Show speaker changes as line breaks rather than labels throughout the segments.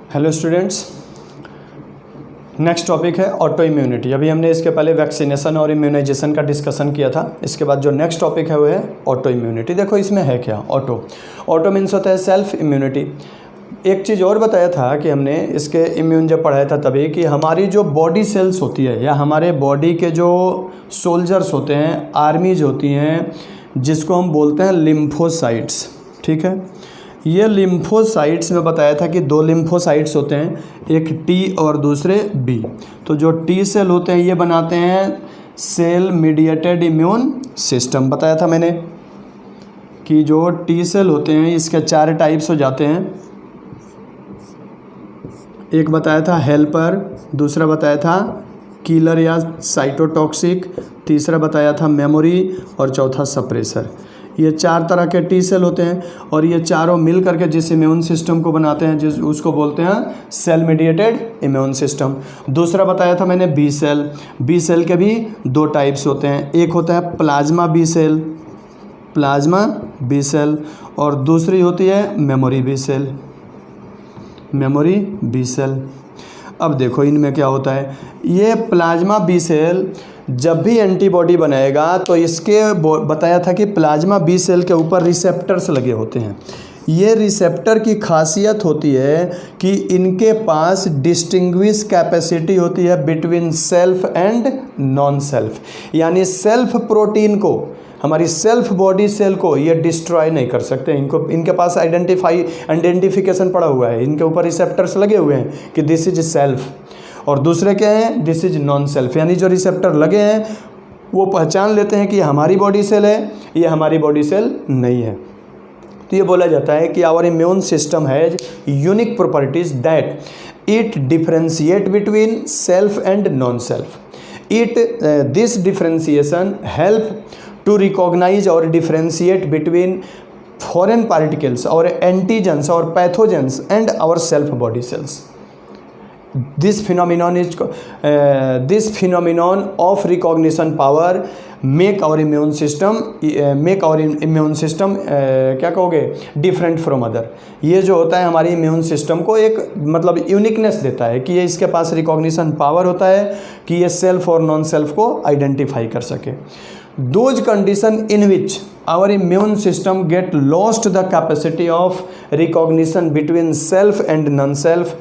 Hello students, next topic है auto immunity. अभी हमने इसके पहले वैक्सीनेशन और इम्यूनाइजेशन का डिस्कशन किया था। इसके बाद जो नेक्स्ट टॉपिक है वो है ऑटो इम्यूनिटी। देखो इसमें है क्या, ऑटो मीन्स होता है सेल्फ इम्यूनिटी। एक चीज़ और बताया था कि हमने इसके इम्यून जब पढ़ाया था तभी कि हमारी जो बॉडी सेल्स होती है या हमारे बॉडी के जो सोल्जर्स होते हैं, आर्मीज होती हैं, जिसको हम बोलते हैं लिम्फोसाइट्स। ठीक है, ये लिम्फोसाइट्स में बताया था कि दो लिम्फोसाइट्स होते हैं, एक टी और दूसरे बी। तो जो टी सेल होते हैं ये बनाते हैं सेल मीडिएटेड इम्यून सिस्टम। बताया था मैंने कि जो टी सेल होते हैं इसके 4 टाइप्स हो जाते हैं। एक बताया था हेल्पर, दूसरा बताया था किलर या साइटोटॉक्सिक, तीसरा बताया था मेमोरी और चौथा सप्रेसर। ये 4 तरह के टी सेल होते हैं और ये चारों मिल करके जिस इम्यून सिस्टम को बनाते हैं जिस उसको बोलते हैं सेल मीडिएटेड इम्यून सिस्टम। दूसरा बताया था मैंने बी सेल। बी सेल के भी 2 टाइप्स होते हैं, एक होता है प्लाज्मा बी सेल और दूसरी होती है मेमोरी बी सेल। अब देखो इनमें क्या होता है, ये प्लाज्मा बी सेल जब भी एंटीबॉडी बनाएगा तो इसके बताया था कि प्लाज्मा बी सेल के ऊपर रिसेप्टर्स लगे होते हैं। ये रिसेप्टर की खासियत होती है कि इनके पास डिस्टिंग्विश कैपेसिटी होती है between self and non self, यानी सेल्फ प्रोटीन को, हमारी सेल्फ बॉडी सेल को ये डिस्ट्रॉय नहीं कर सकते। इनके पास आइडेंटिफिकेशन पड़ा हुआ है, इनके ऊपर रिसेप्टर्स लगे हुए हैं कि दिस इज सेल्फ, और दूसरे क्या हैं, दिस इज नॉन सेल्फ। यानी जो रिसेप्टर लगे हैं वो पहचान लेते हैं कि हमारी बॉडी सेल है, ये हमारी बॉडी सेल नहीं है। तो ये बोला जाता है कि our immune system has unique properties that it differentiate between self and non self. This differentiation help to recognize or differentiate between foreign particles or antigens or pathogens and our self body cells. This phenomenon of recognition power make our immune system क्या कहोगे, different from other। ये जो होता है हमारी immune system को एक मतलब यूनिकनेस देता है कि ये इसके पास रिकॉग्निशन पावर होता है कि ये सेल्फ और नॉन सेल्फ को आइडेंटिफाई कर सके। Those condition in which our immune system get lost the capacity of recognition between self and non-self,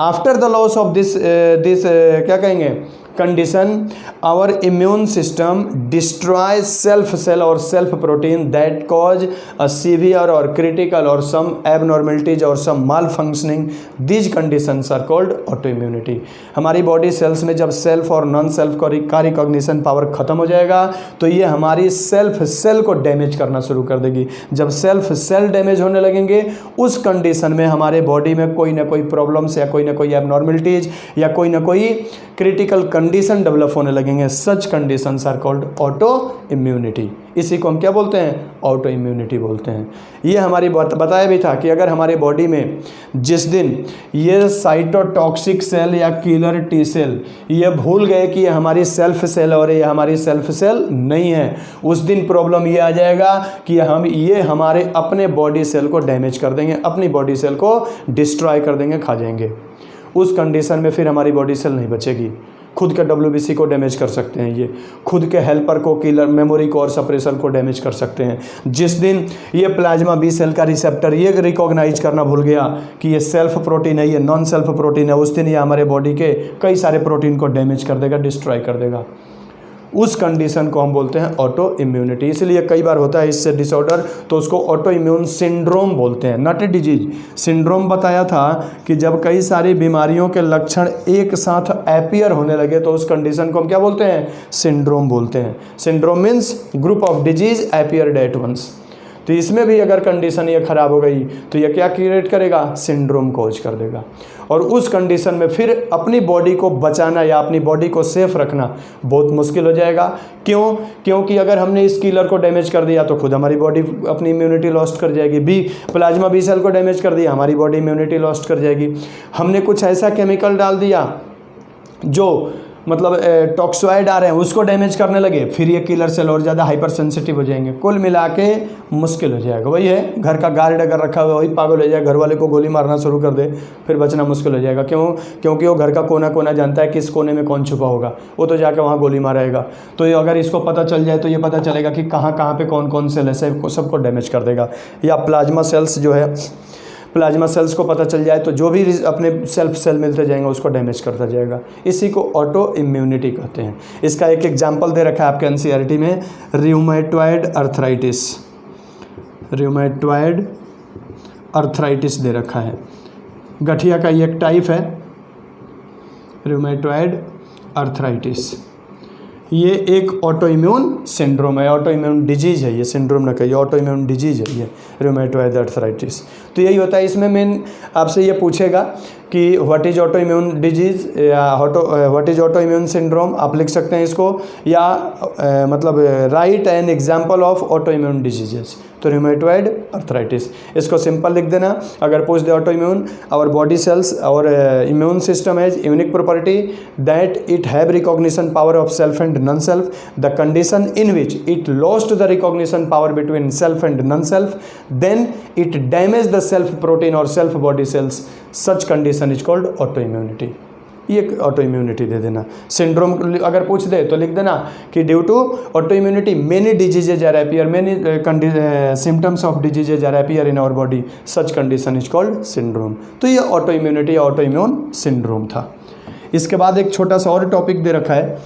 after the loss of this क्या कहेंगे condition, our immune system destroys self cell or self protein that cause a severe or critical or some abnormalities or some malfunctioning. These conditions are called autoimmunity। हमारी body cells में जब self और non self का recognition power ख़त्म हो जाएगा तो ये हमारी सेल्फ सेल को डैमेज करना शुरू कर देगी। जब सेल्फ सेल डैमेज होने लगेंगे उस कंडीशन में हमारे बॉडी में कोई ना कोई प्रॉब्लम्स या कोई ना कोई एबनॉर्मलिटीज या कोई ना कोई क्रिटिकल कंडीशन डेवलप होने लगेंगे। Such conditions are called auto immunity. इसी को हम क्या बोलते हैं, ऑटो इम्यूनिटी बोलते हैं। ये हमारी बताया भी था कि अगर हमारे बॉडी में जिस दिन ये साइटोटॉक्सिक सेल या किलर टी सेल ये भूल गए कि ये हमारी सेल्फ सेल और ये हमारी सेल्फ सेल नहीं है, उस दिन प्रॉब्लम ये आ जाएगा कि ये हमारे अपने बॉडी सेल को डैमेज कर देंगे, अपनी बॉडी सेल को डिस्ट्रॉय कर देंगे, खा जाएंगे। उस कंडीशन में फिर हमारी बॉडी सेल नहीं बचेगी। खुद के WBC को डैमेज कर सकते हैं, ये खुद के हेल्पर को, किलर, मेमोरी को और सप्रेसर को डैमेज कर सकते हैं। जिस दिन ये प्लाज्मा बी सेल का रिसेप्टर ये रिकॉग्नाइज करना भूल गया कि ये सेल्फ प्रोटीन है, ये नॉन सेल्फ प्रोटीन है, उस दिन ये हमारे बॉडी के कई सारे प्रोटीन को डैमेज कर देगा, डिस्ट्रॉय कर देगा। उस कंडीशन को हम बोलते हैं ऑटो इम्यूनिटी। इसलिए कई बार होता है इससे डिसऑर्डर, तो उसको ऑटो इम्यून सिंड्रोम बोलते हैं, नॉट ए डिजीज। सिंड्रोम बताया था कि जब कई सारी बीमारियों के लक्षण एक साथ अपीयर होने लगे तो उस कंडीशन को हम क्या बोलते हैं, सिंड्रोम बोलते हैं। Syndrome means group of disease appeared at once. तो इसमें भी अगर कंडीशन ये ख़राब हो गई तो ये क्या क्रिएट करेगा, सिंड्रोम कॉज कर देगा। और उस कंडीशन में फिर अपनी बॉडी को बचाना या अपनी बॉडी को सेफ रखना बहुत मुश्किल हो जाएगा। क्यों? क्योंकि अगर हमने इस किलर को डैमेज कर दिया तो खुद हमारी बॉडी अपनी इम्यूनिटी लॉस्ट कर जाएगी। प्लाज्मा बी सेल को डैमेज कर दिया, हमारी बॉडी इम्यूनिटी लॉस्ट कर जाएगी। हमने कुछ ऐसा केमिकल डाल दिया जो मतलब टॉक्सॉइड आ रहे हैं उसको डैमेज करने लगे, फिर ये किलर सेल और ज़्यादा हाइपर सेंसिटिव हो जाएंगे। कुल मिला के मुश्किल हो जाएगा। वही है, घर का गार्ड अगर रखा हुआ वही पागल हो जाए, घर वाले को गोली मारना शुरू कर दे, फिर बचना मुश्किल हो जाएगा। क्यों? क्योंकि वो घर का कोना कोना जानता है किस कोने में कौन छुपा होगा, वो तो जाकर वहाँ गोली मारेगा। तो ये अगर इसको पता चल जाए तो ये पता चलेगा कि कहाँ कहाँ पे कौन कौन सेल है, सबको डैमेज कर देगा। या प्लाज्मा सेल्स जो है, प्लाज्मा सेल्स को पता चल जाए तो जो भी अपने सेल्फ सेल मिलते जाएंगे उसको डैमेज करता जाएगा। इसी को ऑटो इम्यूनिटी कहते हैं। इसका एक एग्जाम्पल दे रखा है आपके एनसीईआरटी में, रूमेटॉइड अर्थराइटिस। रूमेटॉइड अर्थराइटिस दे रखा है, गठिया का एक टाइप है रूमेटॉइड अर्थराइटिस। ये एक ऑटो इम्यून सिंड्रोम है, ऑटो इम्यून डिजीज़ है, ये सिंड्रोम ना कहिए, ऑटो इम्यून डिजीज़ है ये रूमेटॉइड अर्थराइटिस। तो यही होता है। इसमें मेन आपसे ये पूछेगा कि what is auto immune disease या what is auto immune syndrome, आप लिख सकते हैं इसको, या मतलब write an example of auto immune diseases. तो रूमेटॉइड अर्थराइटिस इसको सिंपल लिख देना। अगर पूछ दे auto immune, our body cells और immune system has unique property that it have recognition power of self and non self, the condition in which it lost the recognition power between self and non self, then it damage the self protein और self body cells, such condition is called auto immunity. ये auto immunity दे देना। Syndrome अगर पूछ दे तो लिख देना कि due to auto immunity many diseases are appear, many symptoms of diseases are appear in our body, such condition is called syndrome. तो ये ऑटो इम्यूनिटी या ऑटो इम्यून सिंड्रोम था। इसके बाद एक छोटा सा और टॉपिक दे रखा है,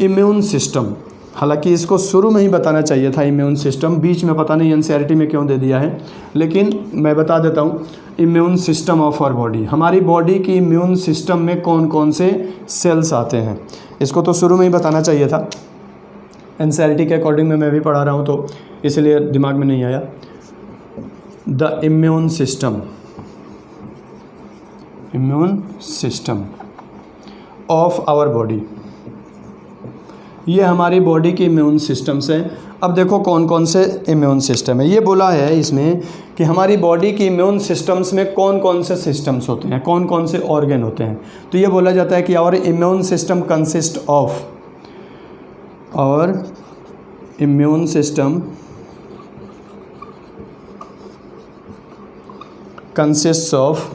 इम्यून सिस्टम। हालांकि इसको शुरू में ही बताना चाहिए था इम्यून सिस्टम, बीच में पता नहीं एनसीईआरटी में क्यों दे दिया है, लेकिन मैं बता देता हूँ। Immune system of our body, हमारी बॉडी की इम्यून सिस्टम में कौन कौन से सेल्स आते हैं, इसको तो शुरू में ही बताना चाहिए था। एनसीईआरटी के अकॉर्डिंग में मैं भी पढ़ा रहा हूँ तो इसलिए दिमाग में नहीं आया। The immune system, immune system of our body, ये हमारी बॉडी की इम्यून सिस्टम्स है। अब देखो कौन कौन से इम्यून सिस्टम है। ये बोला है इसमें कि हमारी बॉडी की इम्यून सिस्टम्स में कौन कौन से सिस्टम्स होते हैं, कौन कौन से ऑर्गन होते हैं। तो ये बोला जाता है कि our immune system consist of, और इम्यून सिस्टम कंसिस्ट ऑफ,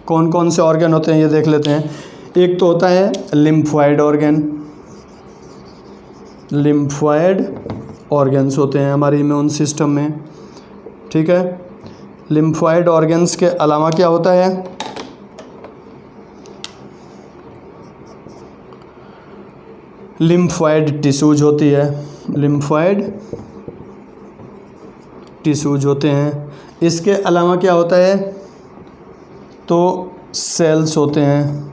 कौन कौन से ऑर्गन होते हैं ये देख लेते हैं। एक तो होता है लिम्फॉइड ऑर्गन, लिम्फॉइड ऑर्गन्स होते हैं हमारे इम्यून सिस्टम में, ठीक है। लिम्फॉइड ऑर्गन्स के अलावा क्या होता है, लिम्फॉइड टिश्यूज होती है, लिम्फॉइड टिश्यूज होते हैं। इसके अलावा क्या होता है, तो सेल्स होते हैं।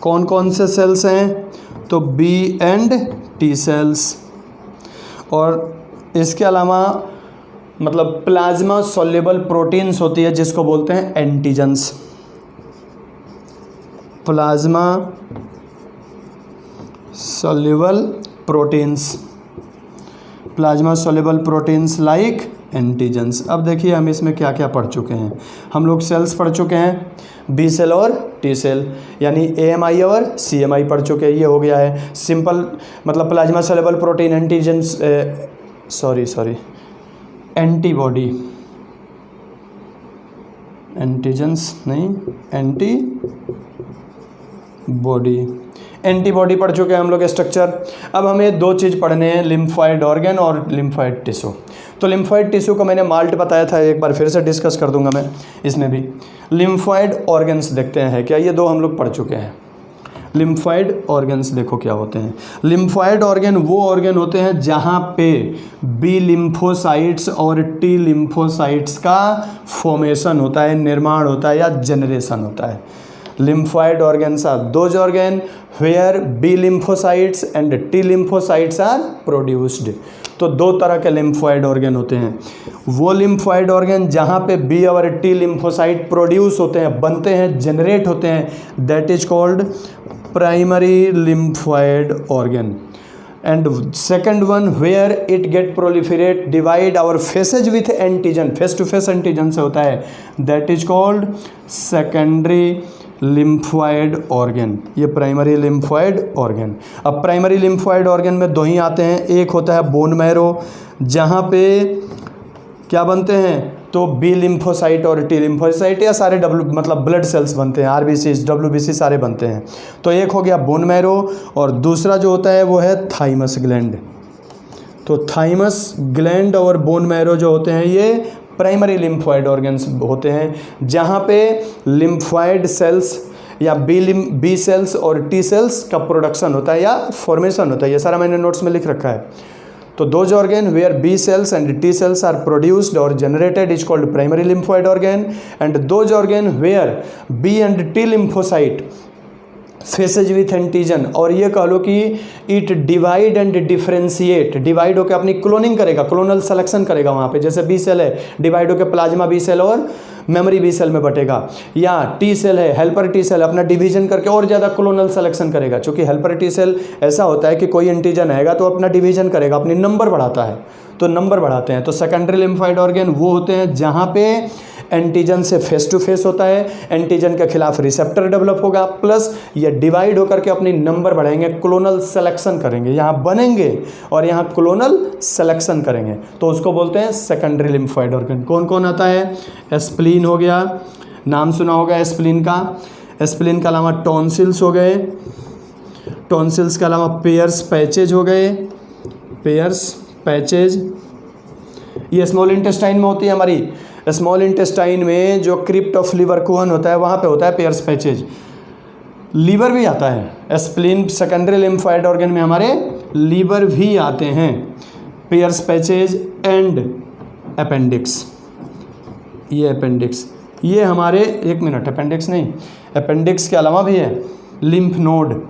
कौन कौन से सेल्स हैं, तो बी एंड टी सेल्स। और इसके अलावा मतलब प्लाज्मा सोल्यूबल प्रोटीन्स होती है जिसको बोलते हैं antigens, plasma soluble proteins, plasma soluble proteins like antigens. अब देखिए हम इसमें क्या क्या पढ़ चुके हैं। हम लोग सेल्स पढ़ चुके हैं, बी सेल और टी सेल, यानी एएमआई और सीएमआई पढ़ चुके हैं। ये हो गया है सिंपल, मतलब plasma soluble protein, antigens, sorry antibody, antigens नहीं, एंटीबॉडी, एंटीबॉडी पढ़ चुके हैं हम लोग स्ट्रक्चर। अब हमें दो चीज़ पढ़ने हैं, लिम्फॉइड ऑर्गन और लिम्फॉइड टिश्यू। तो लिम्फॉइड टिश्यू को मैंने माल्ट बताया था, एक बार फिर से डिस्कस कर दूंगा मैं इसमें भी। लिम्फॉइड ऑर्गन्स देखते हैं क्या, ये दो हम लोग पढ़ चुके हैं। लिम्फॉइड ऑर्गन्स देखो क्या होते हैं। लिम्फॉइड ऑर्गन वो ऑर्गन होते हैं जहाँ पे बी लिम्फोसाइट्स और टी लिम्फोसाइट्स का फॉर्मेशन होता है, निर्माण होता है या जनरेशन होता है। Lymphoid organs are those organ where B lymphocytes and T lymphocytes are produced. तो दो तरह के लिम्फॉइड ऑर्गन होते हैं, वो लिम्फॉइड ऑर्गन जहाँ पे बी और टी लिम्फोसाइट प्रोड्यूस होते हैं, बनते हैं, जनरेट होते हैं, that is called primary lymphoid organ. And second one where it get proliferate divide और faces with antigen, face to face antigen से होता है, that is called secondary lymphoid organ. ये प्राइमरी लिम्फोइड ऑर्गन। अब primary lymphoid organ में दो ही आते हैं, एक होता है बोन मैरो जहाँ पे क्या बनते हैं, तो बी लिम्फोसाइट और टी लिम्फोसाइट या सारे मतलब ब्लड सेल्स बनते हैं, आरबीसी डब्ल्यूबीसी सारे बनते हैं। तो एक हो गया बोन मैरो और दूसरा जो होता है वो है थाइमस ग्लैंड। तो थाइमस ग्लैंड और बोन मैरो जो होते हैं ये प्राइमरी लिम्फोइड ऑर्गन्स होते हैं जहाँ पे लिम्फोइड सेल्स या बी सेल्स और टी सेल्स का प्रोडक्शन होता है या फॉर्मेशन होता है। ये सारा मैंने नोट्स में लिख रखा है। तो those organ where B cells and T cells are produced or generated is called primary lymphoid organ, and those organ where B and T lymphocyte faces with antigen, और ये कह लो कि it divide and differentiate, divide होकर अपनी cloning करेगा, clonal selection करेगा वहाँ पे, जैसे बी सेल है डिवाइड होकर प्लाज्मा बी सेल और मेमोरी बी सेल में बटेगा, या टी सेल है हेल्पर टी सेल अपना डिवीजन करके और ज़्यादा क्लोनल सिलेक्शन करेगा। चूँकि हेल्पर टी सेल ऐसा होता है कि कोई एंटीजन आएगा तो अपना डिवीजन करेगा, अपनी नंबर बढ़ाता है, तो नंबर बढ़ाते हैं। तो सेकेंडरी लिम्फोइड ऑर्गन वो होते हैं जहाँ पे एंटीजन से फेस टू फेस होता है, एंटीजन के खिलाफ रिसेप्टर डेवलप होगा, प्लस ये डिवाइड होकर के अपनी नंबर बढ़ाएंगे, क्लोनल सिलेक्शन करेंगे, यहाँ बनेंगे और यहाँ क्लोनल सिलेक्शन करेंगे, तो उसको बोलते हैं सेकेंडरी लिम्फोइड ऑर्गन। कौन कौन आता है, एस्प्लीन हो गया, नाम सुना होगा एस्प्लीन का। एस्प्लीन के अलावा टॉन्सिल्स हो गए, टॉन्सिल्स के अलावा पेयर्स पैचेज हो गए, पेयर्स पैचेज, ये स्मॉल इंटेस्टाइन में होती है हमारी। स्मॉल इंटेस्टाइन में जो क्रिप्ट ऑफ लीवर कोहन होता है वहाँ पे होता है पेयर्स पैचेज। लीवर भी आता है, स्प्लीन सेकेंडरी लिम्फोइड ऑर्गन में हमारे लीवर भी आते हैं, पेयर्स पैचेज एंड अपेंडिक्स। ये अपेंडिक्स, ये हमारे एक मिनट, अपेंडिक्स नहीं, अपेंडिक्स के अलावा भी है lymph node,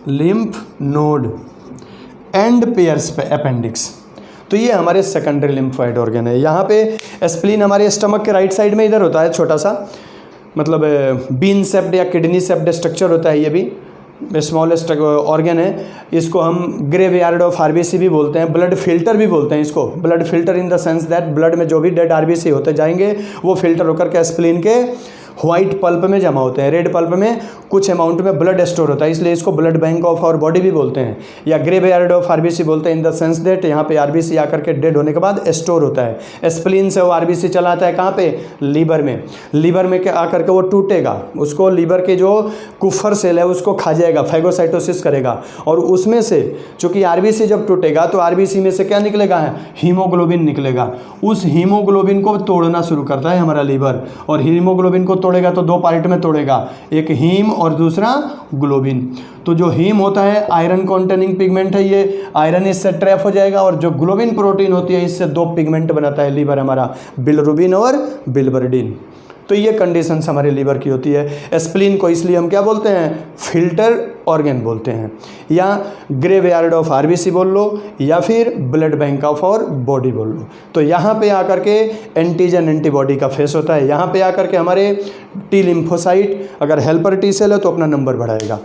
lymph node and pairs appendix. तो ये हमारे सेकेंडरी लिम्फोइड ऑर्गन है। यहाँ पे स्प्लीन हमारे स्टमक के राइट साइड में इधर होता है, छोटा सा मतलब बीन सेप्ड या किडनी सेप्ड स्ट्रक्चर होता है, ये भी स्मॉलेस्ट ऑर्गन है। इसको हम ग्रेवयार्ड ऑफ आरबीसी भी बोलते हैं, ब्लड फिल्टर भी बोलते हैं इसको। Blood filter in the sense that blood में जो भी डेड आरबीसी होते जाएंगे वो फिल्टर होकर के स्प्लीन के व्हाइट पल्प में जमा होते हैं। रेड पल्प में कुछ अमाउंट में ब्लड स्टोर होता है, इसलिए इसको blood bank of our body भी बोलते हैं, या ग्रेवयार्ड ऑफ आरबीसी बोलते हैं इन द सेंस दैट यहाँ पे आरबीसी आकर के डेड होने के बाद स्टोर होता है। स्प्लीन से वो आरबीसी चलाता है कहाँ पे, लीवर में। लीवर में आकर के वो टूटेगा, उसको लीवर के जो कुफर सेल है उसको खा जाएगा, फैगोसाइटोसिस करेगा, और उसमें से चूँकि आरबीसी जब टूटेगा तो आरबीसी में से क्या निकलेगा, हीमोग्लोबिन निकलेगा। उस हीमोग्लोबिन को तोड़ना शुरू करता है हमारा लीवर, और हीमोग्लोबिन को तोड़ेगा तो दो पार्ट में तोड़ेगा, एक हीम और दूसरा ग्लोबिन। तो जो हीम होता है आयरन कंटेनिंग पिगमेंट है, ये आयरन इससे ट्रैप हो जाएगा, और जो ग्लोबिन प्रोटीन होती है इससे दो पिगमेंट बनाता है लीवर हमारा, बिलिरुबिन और बिलिवर्डिन। तो ये कंडीशंस हमारे लीवर की होती है। स्प्लीन को इसलिए हम क्या बोलते हैं, फिल्टर ऑर्गन बोलते हैं, या ग्रेवयार्ड ऑफ आरबीसी बोल लो, या फिर blood bank of our body बोल लो। तो यहाँ पे आकर के एंटीजन एंटीबॉडी का फेस होता है, यहाँ पे आकर के हमारे टी लिम्फोसाइट अगर हेल्पर टी सेल है तो अपना नंबर बढ़ाएगा।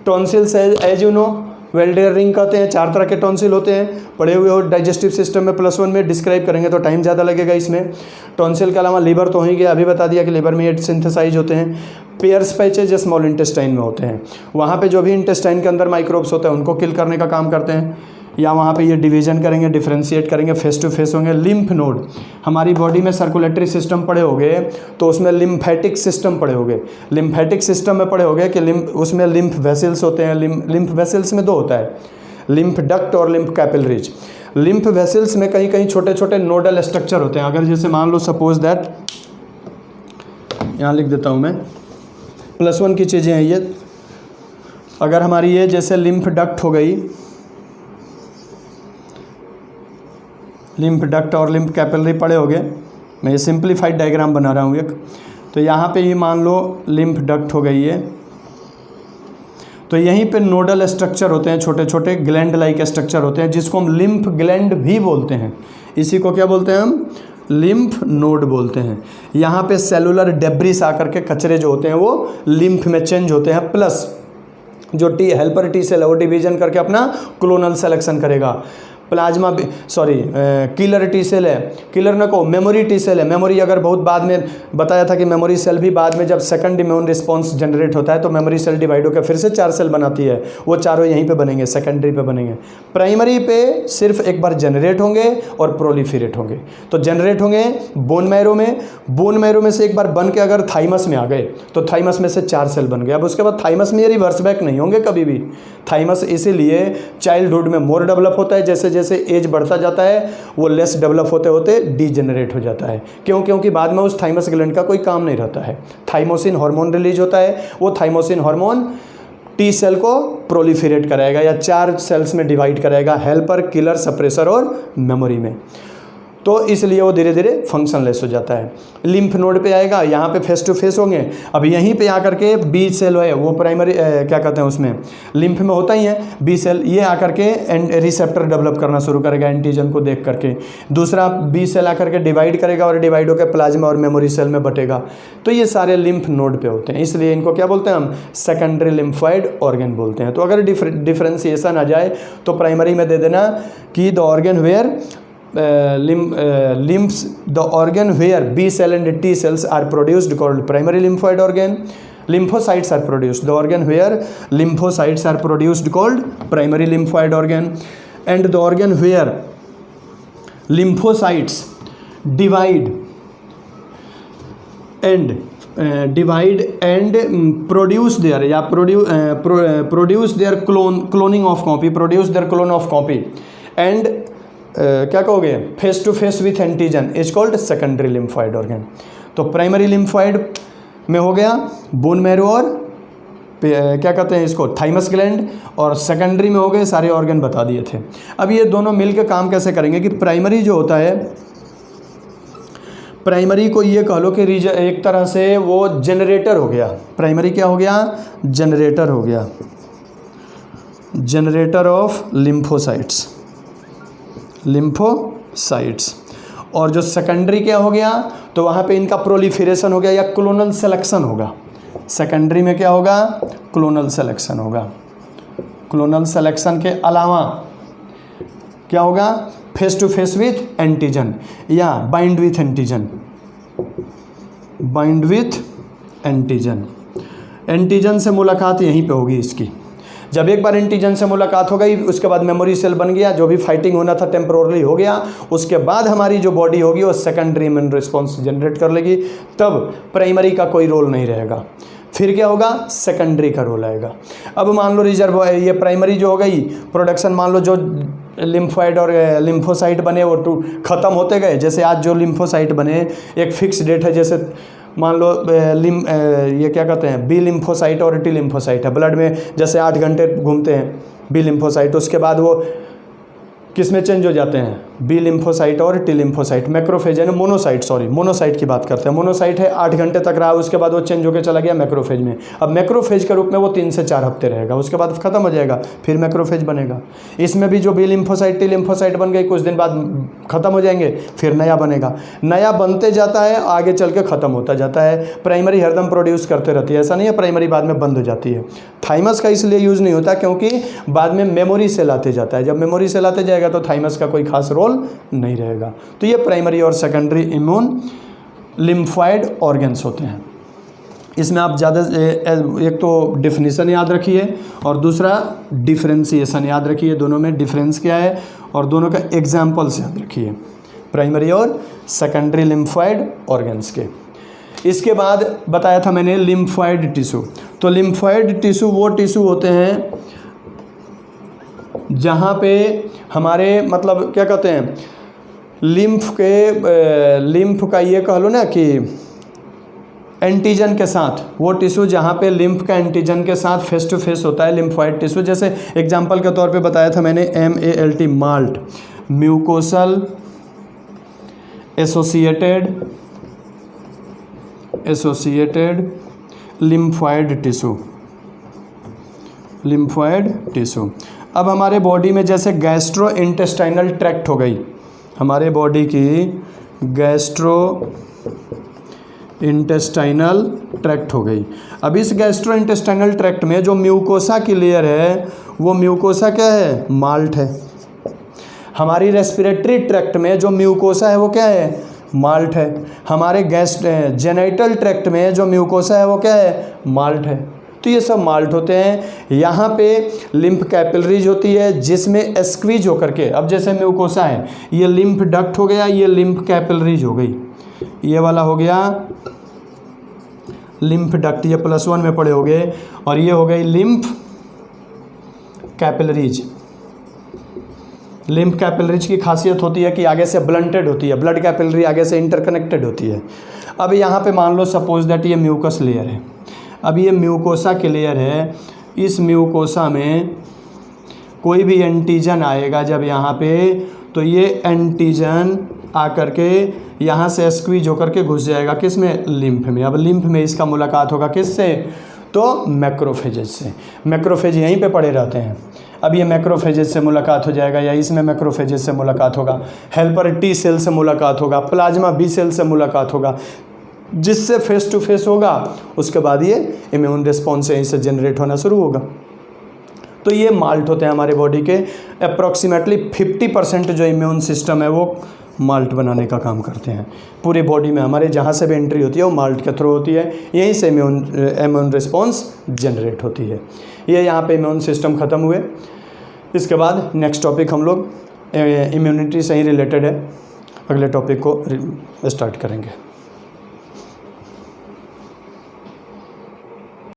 Tonsils as you know Waldeyer ring कहते हैं, 4 तरह के टॉन्सिल होते हैं, पढ़े हुए हो डाइजेस्टिव सिस्टम में +1 में, डिस्क्राइब करेंगे तो टाइम ज़्यादा लगेगा इसमें। टॉन्सिल के अलावा लीवर तो हो ही गया, अभी बता दिया कि लीवर में ये सिंथेसाइज होते हैं। पेयर्स पैचेज स्मॉल इंटेस्टाइन में होते हैं, वहाँ पे जो भी इंटेस्टाइन के अंदर माइक्रोब्स होते हैं उनको किल करने का काम करते हैं, या वहाँ पे ये डिवीजन करेंगे, डिफ्रेंशिएट करेंगे, फेस टू फेस होंगे। लिम्फ नोड, हमारी बॉडी में सर्कुलेटरी सिस्टम पढ़े होंगे तो उसमें लिम्फेटिक सिस्टम पढ़े होंगे। लिम्फेटिक सिस्टम में पढ़े होंगे कि उसमें लिम्फ वेसल्स होते हैं। लिम्फ वेसल्स में 2 होता है, लिम्फ डक्ट और लिम्फ कैपिलरीज। लिम्फ वेसल्स में कहीं कहीं छोटे छोटे नोडल स्ट्रक्चर होते हैं। अगर जैसे मान लो सपोज दैट, यहाँ लिख देता हूँ मैं, +1 की चीज़ें हैं ये। अगर हमारी ये जैसे लिम्फ डक्ट हो गई, लिम्फ डक्ट और लिम्फ कैपिलरी पड़े हो गए, मैं ये सिंप्लीफाइड डायग्राम बना रहा हूँ एक। तो यहाँ पे ये मान लो लिम्फ डक्ट हो गई है, तो यहीं पे नोडल स्ट्रक्चर होते हैं, छोटे छोटे ग्लैंड लाइक स्ट्रक्चर होते हैं, जिसको हम लिम्फ ग्लैंड भी बोलते हैं। इसी को क्या बोलते हैं हम, लिम्फ नोड बोलते हैं। यहाँ पे सेलुलर डेब्रिस आकर के कचरे जो होते हैं वो लिम्फ में चेंज होते हैं, प्लस जो टी हेल्पर टी सेल है वो डिवीजन करके अपना क्लोनल सिलेक्शन करेगा। प्लाज्मा किलर टी सेल है, किलर न को मेमोरी टी सेल है। मेमोरी अगर बहुत बाद में बताया था कि मेमोरी सेल भी बाद में जब सेकंड इम्यून रिस्पॉन्स जनरेट होता है तो मेमोरी सेल डिवाइड होकर फिर से 4 सेल बनाती है, वो चारों यहीं पे बनेंगे, सेकेंडरी पे बनेंगे। प्राइमरी पे सिर्फ एक बार जनरेट होंगे और प्रोलिफरेट होंगे। तो जनरेट होंगे बोन मैरो में, बोन मैरो में से एक बार बन के अगर थाइमस में आ गए तो थाइमस में से 4 सेल बन गए। अब उसके बाद थाइमस में ये रिवर्स बैक नहीं होंगे कभी भी। थाइमस इसीलिए चाइल्डहुड में मोर डेवलप होता है, जैसे जैसे एज बढ़ता जाता है वो लेस डेवलप होते होते डीजेनरेट हो जाता है। क्यों? क्योंकि बाद में उस थाइमस ग्लैंड का कोई काम नहीं रहता है। थाइमोसिन हार्मोन रिलीज होता है, वो थाइमोसिन हार्मोन टी सेल को प्रोलिफरेट कराएगा या 4 सेल्स में डिवाइड कराएगा, हेल्पर, किलर, सप्रेसर और मेमोरी में। तो इसलिए वो धीरे धीरे फंक्शनलेस हो जाता है। लिम्फ नोड पे आएगा, यहाँ पे फेस टू फेस होंगे। अब यहीं पे आकर के बी सेल है, वो प्राइमरी क्या कहते हैं उसमें लिम्फ में होता ही है बी सेल, ये आकर के रिसेप्टर डेवलप करना शुरू करेगा एंटीजन को देख करके। दूसरा बी सेल आकर के डिवाइड करेगा और डिवाइड होकर प्लाज्मा और मेमोरी सेल में बटेगा। तो ये सारे लिम्फ नोड पे होते हैं, इसलिए इनको क्या बोलते हैं हम? सेकेंडरी लिम्फॉइड ऑर्गन बोलते हैं। तो अगर डिफ्रेंसिएशन आ जाए तो प्राइमरी में दे देना कि the organ where lymphs, the organ where B cell and T cells are produced called primary lymphoid organ. Lymphocytes are produced. The organ where lymphocytes are produced called primary lymphoid organ. And the organ where lymphocytes divide and produce their produce their cloning of copy, produce their clone of copy and क्या कहोगे? Face to face with antigen is called secondary lymphoid organ. तो primary lymphoid में हो गया bone marrow और क्या कहते हैं इसको? थाइमस ग्लैंड, और सेकेंडरी में हो गए सारे ऑर्गन बता दिए थे। अब ये दोनों मिलकर काम कैसे करेंगे कि प्राइमरी जो होता है, प्राइमरी को ये कह लो कि एक तरह से वो जनरेटर हो गया। प्राइमरी क्या हो गया? जनरेटर हो गया, जनरेटर ऑफ लिम्फोसाइट्स, लिम्फोसाइट्स। और जो सेकेंडरी क्या हो गया? तो वहाँ पे इनका प्रोलिफरेशन हो गया या क्लोनल सिलेक्शन होगा। सेकेंडरी में क्या होगा? क्लोनल सिलेक्शन होगा। क्लोनल सिलेक्शन के अलावा क्या होगा? Face to face with antigen या bind with antigen, bind with antigen. Antigen से मुलाकात यहीं पे होगी इसकी। जब एक बार एंटीजन से मुलाकात हो गई उसके बाद मेमोरी सेल बन गया, जो भी फाइटिंग होना था टेम्पोरली हो गया, उसके बाद हमारी जो बॉडी होगी वो सेकेंडरी इम्यून रिस्पॉन्स जनरेट कर लेगी। तब प्राइमरी का कोई रोल नहीं रहेगा, फिर क्या होगा? सेकेंडरी का रोल आएगा। अब मान लो रिजर्व ये प्राइमरी जो हो गई प्रोडक्शन, मान लो जो लिम्फॉइड और लिम्फोसाइट बने वो ख़त्म होते गए। जैसे आज जो लिम्फोसाइट बने एक फिक्स डेट है, जैसे मान लो ये क्या कहते हैं बी लिम्फोसाइट और टी लिम्फोसाइट है ब्लड में, जैसे 8 घंटे घूमते हैं बी लिम्फोसाइट, उसके बाद वो किस में चेंज हो जाते हैं? बी लिम्फोसाइट और टी लिम्फोसाइट। मैक्रोफेज है मोनोसाइट, सॉरी मोनोसाइट की बात करते हैं। मोनोसाइट है 8 घंटे तक रहा, उसके बाद वो चेंज होकर चला गया मैक्रोफेज में। अब मैक्रोफेज के रूप में वो 3 से 4 हफ्ते रहेगा, उसके बाद खत्म हो जाएगा, फिर मैक्रोफेज बनेगा। इसमें भी जो बी लिम्फोसाइट टी लिम्फोसाइट बन गई कुछ दिन बाद खत्म हो जाएंगे, फिर नया बनेगा। नया बनते जाता है, आगे चल के ख़त्म होता जाता है। प्राइमरी हरदम प्रोड्यूस करते रहती है, ऐसा नहीं है प्राइमरी बाद में बंद हो जाती है। थाइमस का इसलिए यूज़ नहीं होता क्योंकि बाद में मेमोरी सेल आते जाता है, जब मेमोरी सेल आते जाएगा तो थाइमस का कोई खास रोल नहीं रहेगा। तो ये प्राइमरी और सेकेंडरी इम्यून लिम्फॉइड ऑर्गन्स होते हैं। इसमें आप ज़्यादा एक तो डिफिनीशन याद रखिए और दूसरा डिफरेंशिएशन याद रखिए, दोनों में डिफरेंस क्या है और दोनों का एग्जाम्पल्स याद रखिए, प्राइमरी और सेकेंडरी लिम्फॉइड ऑर्गन्स के। इसके बाद बताया था मैंने लिम्फॉइड टिश्यू। तो लिम्फॉइड टिश्यू वो टिश्यू होते हैं जहाँ पे हमारे मतलब क्या कहते हैं लिम्फ का ये कह लो ना कि एंटीजन के साथ, वो टिश्यू जहाँ पे लिम्फ का एंटीजन के साथ फेस टू फेस होता है लिम्फॉइड टिश्यू। जैसे एग्जांपल के तौर पे बताया था मैंने MALT malt, mucosal associated lymphoid tissue, lymphoid tissue. अब हमारे बॉडी में जैसे गैस्ट्रो इंटेस्टाइनल ट्रैक्ट हो गई, हमारे बॉडी की गैस्ट्रो इंटेस्टाइनल ट्रैक्ट हो गई। अब इस गैस्ट्रोइंटेस्टाइनल ट्रैक्ट में जो म्यूकोसा की लेयर है वो म्यूकोसा क्या है, माल्ट है। हमारी रेस्पिरेटरी ट्रैक्ट में जो म्यूकोसा है वो क्या है, माल्ट है। हमारे जेनिटल ट्रैक्ट में जो म्यूकोसा है वो क्या है, माल्ट है। तो ये सब माल्ट होते हैं। यहाँ पे लिम्फ कैपिलरीज होती है जिसमें स्क्वीज होकर के, अब जैसे म्यूकोसा है, ये लिम्फ डक्ट हो गया, ये लिम्फ कैपिलरीज हो गई, ये वाला हो गया लिम्फ डक्ट, ये +1 में पड़े हो गए, और ये हो गई लिम्फ कैपिलरीज। लिम्फ कैपिलरीज की खासियत होती है कि आगे से ब्लंटेड होती है, ब्लड कैपिलरी आगे से इंटरकनेक्टेड होती है। अब यहाँ पे मान लो सपोज दैट ये म्यूकस लेयर है, अब ये म्यूकोसा की लेयर है, इस म्यूकोसा में कोई भी एंटीजन आएगा जब यहाँ पे, तो ये एंटीजन आकर के यहाँ से स्क्वीज होकर के घुस जाएगा किस में, लिम्फ में। अब लिम्फ में इसका मुलाकात होगा किससे, तो मैक्रोफेजेज से। मैक्रोफेज यहीं पे पड़े रहते हैं। अब ये मैक्रोफेजेज से मुलाकात हो जाएगा, या इसमें मैक्रोफेजेज से मुलाकात होगा, हेल्पर टी सेल से मुलाकात होगा, प्लाज्मा बी सेल से मुलाकात होगा, जिससे फेस टू फेस होगा, उसके बाद ये इम्यून रिस्पॉन्स यहीं से जनरेट होना शुरू होगा। तो ये माल्ट होते हैं हमारे बॉडी के। अप्रॉक्सीमेटली 50% जो इम्यून सिस्टम है वो माल्ट बनाने का काम करते हैं। पूरी बॉडी में हमारे जहाँ से भी एंट्री होती है वो माल्ट के थ्रू होती है, यहीं से इम्यून रिस्पॉन्स जनरेट होती है। ये यहाँ पे इम्यून सिस्टम ख़त्म हुए। इसके बाद नेक्स्ट टॉपिक हम लोग इम्यूनिटी से ही रिलेटेड है, अगले टॉपिक को स्टार्ट करेंगे।